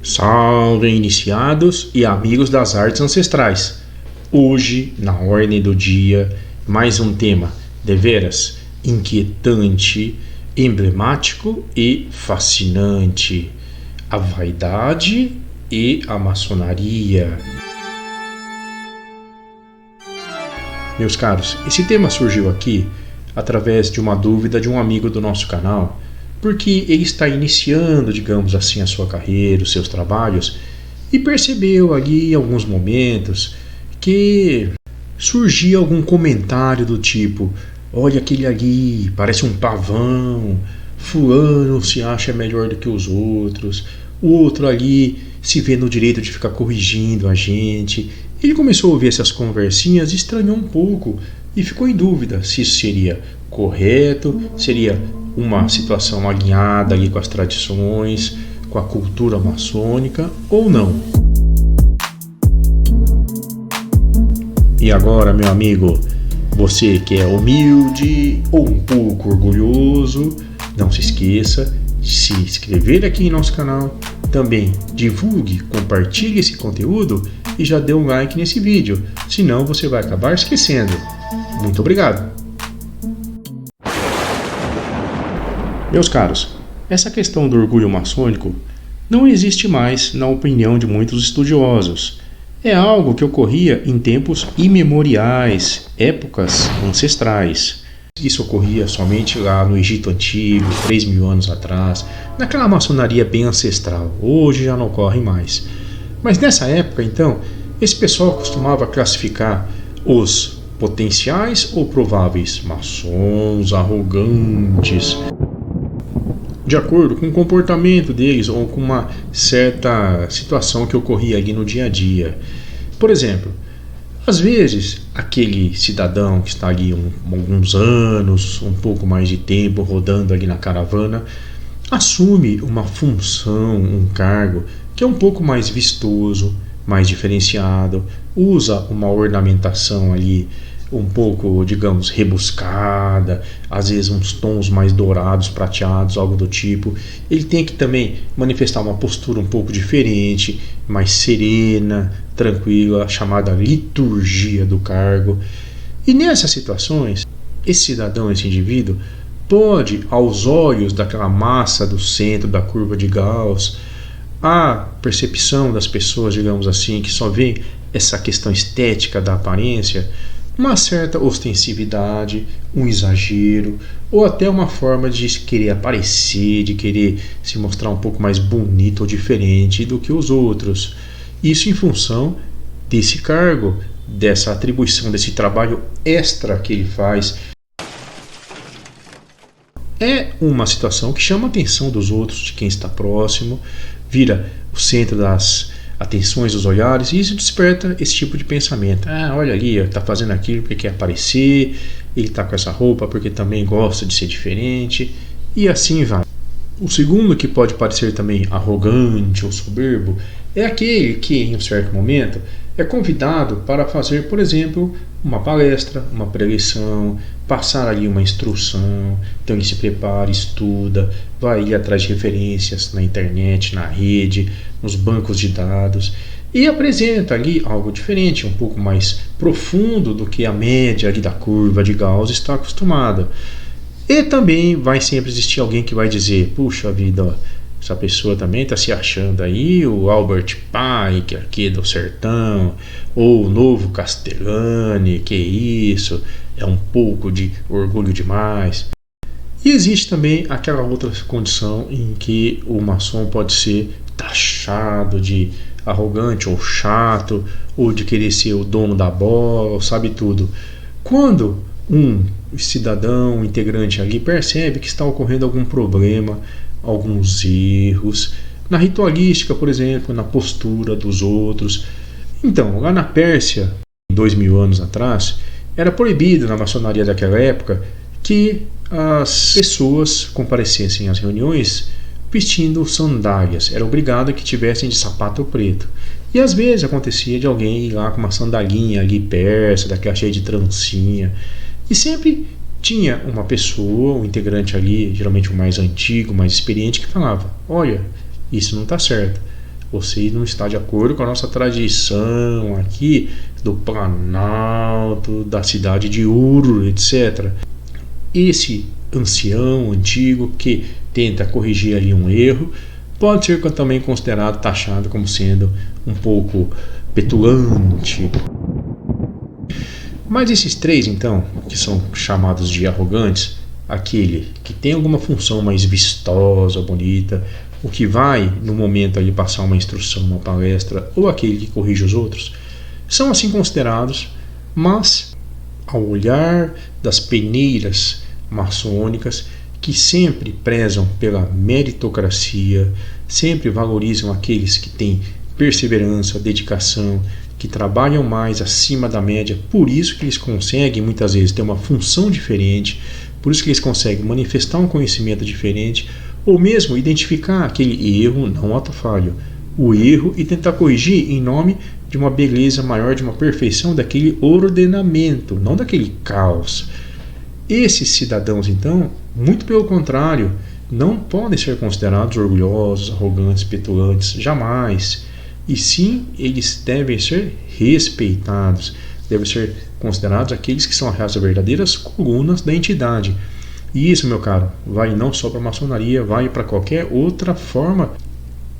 Salve iniciados e amigos das artes ancestrais. Hoje, na ordem do dia, mais um tema deveras inquietante, emblemático e fascinante: a vaidade e a maçonaria. Meus caros, esse tema surgiu aqui através de uma dúvida de um amigo do nosso canal, porque ele está iniciando, digamos assim, a sua carreira, os seus trabalhos, e percebeu ali em alguns momentos que surgia algum comentário do tipo: olha aquele ali, parece um pavão, fulano se acha melhor do que os outros, o outro ali se vê no direito de ficar corrigindo a gente. Ele começou a ouvir essas conversinhas, estranhou um pouco e ficou em dúvida se isso seria correto, seria uma situação alinhada ali com as tradições, com a cultura maçônica ou não. E agora, meu amigo, você que é humilde ou um pouco orgulhoso, não se esqueça de se inscrever aqui em nosso canal, também divulgue, compartilhe esse conteúdo e já dê um like nesse vídeo, senão você vai acabar esquecendo. Muito obrigado! Meus caros, essa questão do orgulho maçônico não existe mais na opinião de muitos estudiosos. É algo que ocorria em tempos imemoriais, épocas ancestrais. Isso ocorria somente lá no Egito Antigo, 3.000 anos atrás, naquela maçonaria bem ancestral. Hoje já não ocorre mais. Mas nessa época, então, esse pessoal costumava classificar os potenciais ou prováveis maçons arrogantes de acordo com o comportamento deles ou com uma certa situação que ocorria ali no dia a dia. Por exemplo, às vezes aquele cidadão que está ali alguns anos, um pouco mais de tempo rodando ali na caravana, assume uma função, um cargo que é um pouco mais vistoso, mais diferenciado, usa uma ornamentação ali um pouco, digamos, rebuscada, às vezes uns tons mais dourados, prateados, algo do tipo. Ele tem que também manifestar uma postura um pouco diferente, mais serena, tranquila, a chamada liturgia do cargo. E nessas situações, esse cidadão, esse indivíduo, pode, aos olhos daquela massa do centro da curva de Gauss, a percepção das pessoas, digamos assim, que só vê essa questão estética da aparência, uma certa ostensividade, um exagero, ou até uma forma de querer aparecer, de querer se mostrar um pouco mais bonito ou diferente do que os outros. Isso em função desse cargo, dessa atribuição, desse trabalho extra que ele faz. É uma situação que chama a atenção dos outros, de quem está próximo, vira o centro das atenções, dos olhares, e isso desperta esse tipo de pensamento. Ah, olha ali, está fazendo aquilo porque quer aparecer, ele está com essa roupa porque também gosta de ser diferente, e assim vai. O segundo, que pode parecer também arrogante ou soberbo, é aquele que em um certo momento é convidado para fazer, por exemplo, uma palestra, uma preleção, passar ali uma instrução. Então ele se prepara, estuda, vai ir atrás de referências na internet, na rede, nos bancos de dados, e apresenta ali algo diferente, um pouco mais profundo do que a média ali da curva de Gauss está acostumada. E também vai sempre existir alguém que vai dizer: puxa vida, ó, essa pessoa também está se achando aí o Albert Pike aqui do sertão, ou o novo Castellani, que isso, é um pouco de orgulho demais. E existe também aquela outra condição em que o maçom pode ser taxado de arrogante ou chato, ou de querer ser o dono da bola, ou sabe tudo. Quando um cidadão, um integrante ali percebe que está ocorrendo algum problema, alguns erros na ritualística, por exemplo, na postura dos outros. Então, lá na Pérsia, 2.000 anos atrás, era proibido na maçonaria daquela época que as pessoas comparecessem às reuniões vestindo sandálias. Era obrigado que tivessem de sapato preto. E às vezes acontecia de alguém ir lá com uma sandalinha ali persa, daquela cheia de trancinha. E sempre tinha uma pessoa, um integrante ali, geralmente o mais antigo, mais experiente, que falava: olha, isso não está certo. você não está de acordo com a nossa tradição aqui do Planalto, da cidade de Ur, etc. Esse ancião antigo que tenta corrigir ali um erro pode ser também considerado, taxado como sendo um pouco petulante. Mas esses três, então, que são chamados de arrogantes, aquele que tem alguma função mais vistosa, bonita, o que vai, no momento ali, passar uma instrução, uma palestra, ou aquele que corrige os outros, são assim considerados, mas ao olhar das peneiras maçônicas, que sempre prezam pela meritocracia, sempre valorizam aqueles que têm perseverança, dedicação, que trabalham mais acima da média, por isso que eles conseguem muitas vezes ter uma função diferente, por isso que eles conseguem manifestar um conhecimento diferente, ou mesmo identificar aquele erro, não ato falho, o erro e tentar corrigir em nome de uma beleza maior, de uma perfeição daquele ordenamento, não daquele caos. Esses cidadãos, então, muito pelo contrário, não podem ser considerados orgulhosos, arrogantes, petulantes, jamais. E sim, eles devem ser respeitados, devem ser considerados aqueles que são as verdadeiras colunas da entidade. E isso, meu caro, vale não só para a maçonaria, vale para qualquer outra forma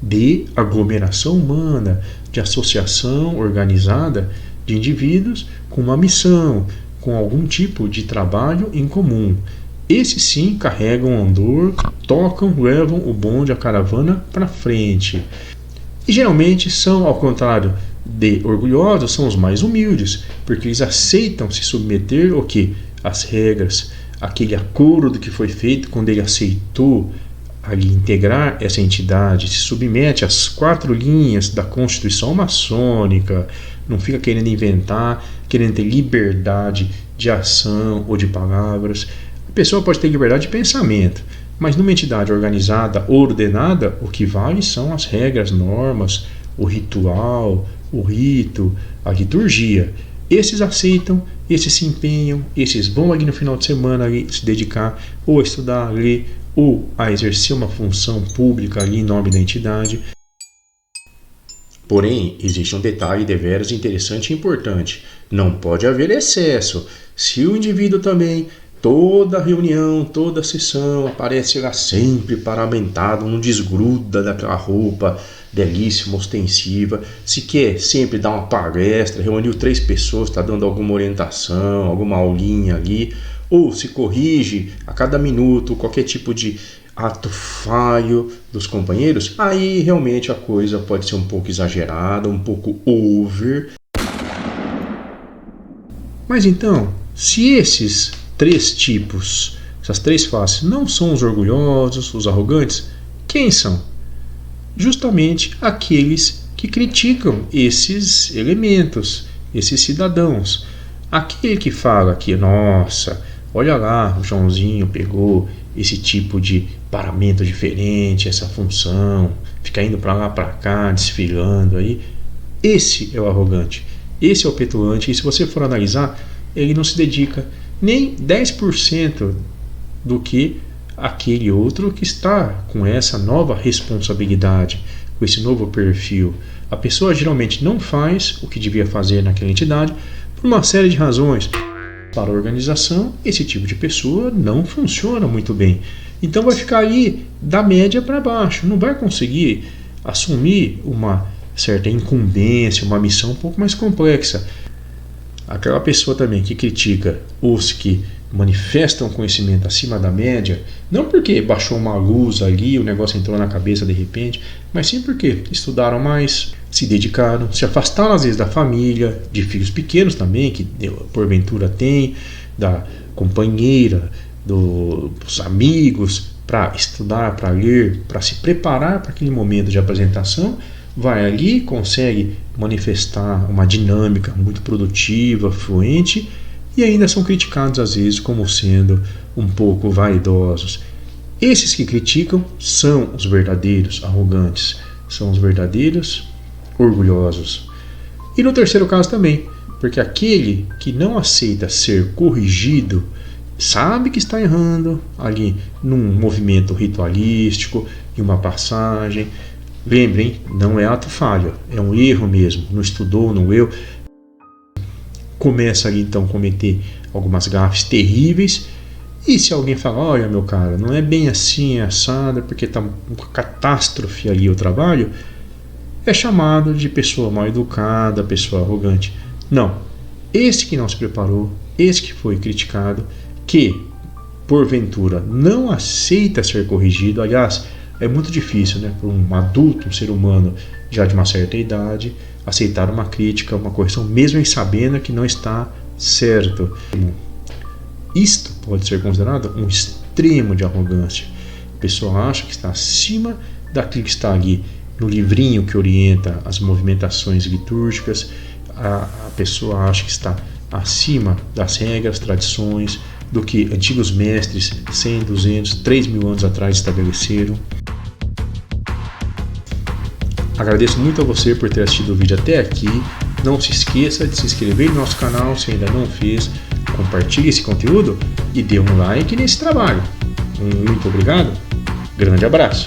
de aglomeração humana, de associação organizada de indivíduos com uma missão, com algum tipo de trabalho em comum. Esses sim carregam o andor, tocam, levam o bonde, a caravana para frente. E geralmente são, ao contrário de orgulhosos, são os mais humildes, porque eles aceitam se submeter ao que? As regras, aquele acordo que foi feito quando ele aceitou ali integrar essa entidade, se submete às 4 linhas da Constituição maçônica, não fica querendo inventar, querendo ter liberdade de ação ou de palavras. A pessoa pode ter liberdade de pensamento, mas numa entidade organizada, ordenada, o que vale são as regras, normas, o ritual, o rito, a liturgia. Esses aceitam, esses se empenham, esses vão ali no final de semana ali, se dedicar ou a estudar, ler, ou a exercer uma função pública ali em nome da entidade. Porém, existe um detalhe deveras interessante e importante. Não pode haver excesso. Se o indivíduo também, toda reunião, toda sessão, aparece lá sempre paramentado, não desgruda daquela roupa belíssima, ostensiva, se quer sempre dar uma palestra, reuniu 3 pessoas, está dando alguma orientação, alguma aulinha ali, ou se corrige a cada minuto qualquer tipo de ato falho dos companheiros, aí realmente a coisa pode ser um pouco exagerada, um pouco over. Mas então, se esses 3 tipos, essas 3 faces, não são os orgulhosos, os arrogantes, quem são? Justamente aqueles que criticam esses elementos, esses cidadãos. Aquele que fala que, nossa, olha lá, o Joãozinho pegou esse tipo de paramento diferente, essa função, fica indo para lá, para cá, desfilando aí. Esse é o arrogante, esse é o petulante, e se você for analisar, ele não se dedica nem 10% do que aquele outro que está com essa nova responsabilidade, com esse novo perfil. A pessoa geralmente não faz o que devia fazer naquela entidade por uma série de razões. Para a organização, esse tipo de pessoa não funciona muito bem. Então vai ficar aí da média para baixo, não vai conseguir assumir uma certa incumbência, uma missão um pouco mais complexa. Aquela pessoa também que critica os que manifestam conhecimento acima da média, não porque baixou uma luz ali, o negócio entrou na cabeça de repente, mas sim porque estudaram mais, se dedicaram, se afastaram às vezes da família, de filhos pequenos também, que porventura tem, da companheira, dos amigos, para estudar, para ler, para se preparar para aquele momento de apresentação, vai ali, consegue manifestar uma dinâmica muito produtiva, fluente, e ainda são criticados às vezes como sendo um pouco vaidosos. Esses que criticam são os verdadeiros arrogantes, são os verdadeiros orgulhosos. E no terceiro caso também, porque aquele que não aceita ser corrigido, sabe que está errando ali num movimento ritualístico, em uma passagem, Lembrem, não é ato falho, é um erro mesmo. Não estudou, não leu. Começa ali então a cometer algumas gafes terríveis. E se alguém falar, olha meu cara, não é bem assim, é assado, porque está uma catástrofe ali o trabalho, é chamado de pessoa mal educada, pessoa arrogante. Não, esse que não se preparou, esse que foi criticado, que porventura não aceita ser corrigido, aliás, é muito difícil, né, para um adulto, um ser humano já de uma certa idade, aceitar uma crítica, uma correção, mesmo em sabendo que não está certo. Isto pode ser considerado um extremo de arrogância. A pessoa acha que está acima daquilo que está ali no livrinho que orienta as movimentações litúrgicas. A pessoa acha que está acima das regras, tradições, do que antigos mestres 100, 200, 3.000 anos atrás estabeleceram. Agradeço muito a você por ter assistido o vídeo até aqui. Não se esqueça de se inscrever no nosso canal se ainda não fez. Compartilhe esse conteúdo e dê um like nesse trabalho. Muito obrigado. Grande abraço.